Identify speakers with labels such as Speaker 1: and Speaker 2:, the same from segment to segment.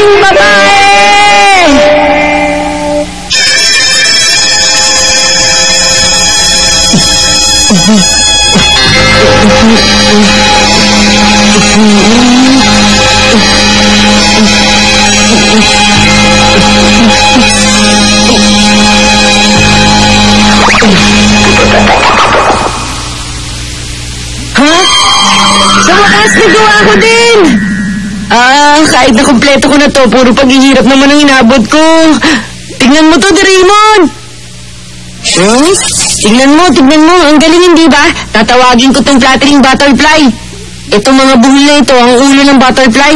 Speaker 1: lalaking babae! Sa wakas, nagawa ko din! Kahit na kumpleto ko na to, puro paghihirap naman ang inabot ko. Tingnan mo to, Doraemon! Tingnan mo. Ang galing, hindi ba? Tatawagin ko tong fluttering butterfly. Itong mga buhol na ito, ang ulo ng butterfly.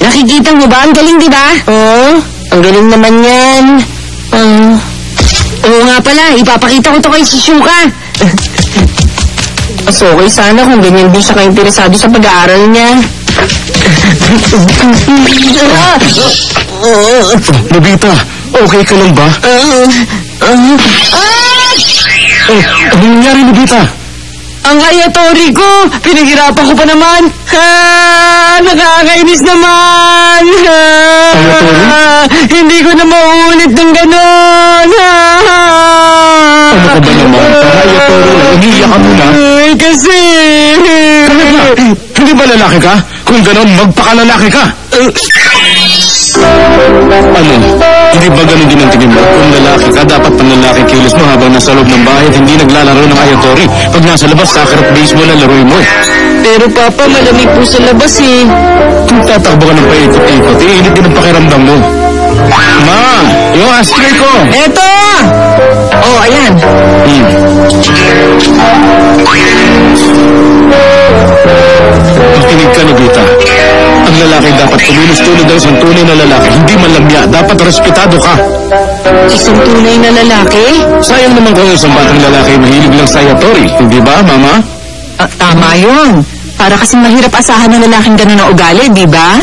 Speaker 1: Nakikita mo ba? Ang galing, di ba? Ang galing naman yan. Oo nga pala, ipapakita ko to kay Shizuka. Mas okay sana kung ganyan din siya ka-interesado sa pag-aaral niya.
Speaker 2: Nobita, okay ka lang ba? Ano nangyari, Nobita?
Speaker 1: Ang Ayatori ko! Pinaghirapan ko pa naman! Nakakainis naman! Hindi ko na mauulit ng ganon!
Speaker 2: Ano ka ba naman? Ayatori, umiiyak ka muna.
Speaker 1: Kasi...
Speaker 2: Hindi ba lalaki ka? Kung ganon, magpakalalaki ka! Ano? Hindi ba ganun din ang tingin mo? Kung lalaki ka, dapat panlalaki kilos mo habang nasa loob ng bahay at hindi naglalaro ng Ayatori. Pag nasa labas, soccer at baseball ang laruin mo eh.
Speaker 1: Pero Papa, malamig po sa labas eh.
Speaker 2: Kung tatakbo ka ng paikot-ikot, iinit din ang pakiramdam mo. Ma! Yung ashtray ko!
Speaker 1: Eto! Ayan.
Speaker 2: Makinig ka, Nobita. Ang lalaki dapat kumilos tulad ng isang tunay na lalaki. Hindi malamya. Dapat respetado ka.
Speaker 1: Isang tunay na lalaki?
Speaker 2: Sayang naman kung isang batang lalaki mahilig lang sa Ayatori. Hindi ba, Mama?
Speaker 1: Tama yun. Para kasing mahirap asahan ng lalaking ganun na ugali, di ba?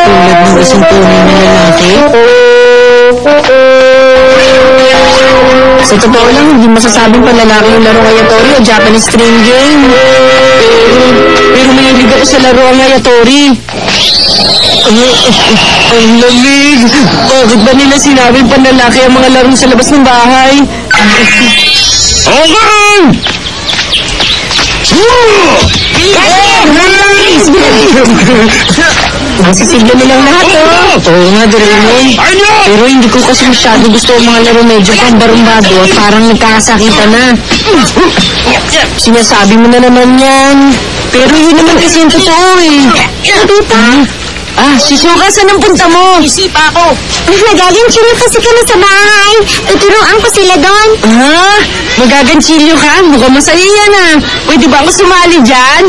Speaker 1: Tulad ng isang tunay na lalaki? Sa totoo lang, hindi masasabing panlalaki yung laro Ayatori o Japanese string game. Pero mahilig ako sa laro ang Ayatori. Ang lamig! Bakit ba nila sinabing panlalaki ang mga laro sa labas ng bahay?
Speaker 2: Okay!
Speaker 1: Nasisigla nilang lahat, Oo nga, Doraemon. Pero hindi ko kasi masyado gusto ang mga laro medyo pambarumbado at parang nagkakasakitan na. Sinasabi mo na naman yan. Pero yun naman kasi yung totoo eh. Tita? Shizuka, saan ang punta mo? Isipa ako.
Speaker 3: Nagaganchilyo kasi kami sa bahay. Tuturuan ko sila doon.
Speaker 1: Magaganchilyo ka? Mukhang masaya yan Pwede ba ako sumali dyan?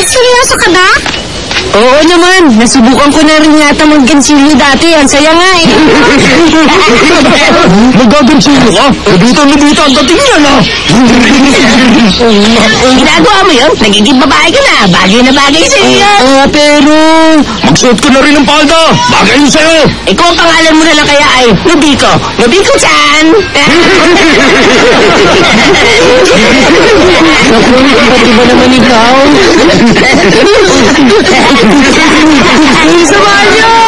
Speaker 3: Seryoso ka ba?
Speaker 1: Oo naman. Nasubukan ko na rin yata mag-ganchilyo dati. Ang saya nga eh.
Speaker 2: Magaganchilyo ka? Nobita, ang dating yan
Speaker 3: Ginagawa mo yun? Nagiging babae ka na. Bagay na bagay sa'yo yan.
Speaker 1: Pero...
Speaker 2: Magsuot ko na rin ng palda. Bagay yun sa'yo.
Speaker 3: Kung ang pangalan mo na lang kaya ay Nobiko. Nobiko-chan!
Speaker 1: Pati ba naman ikaw? Sama niyo!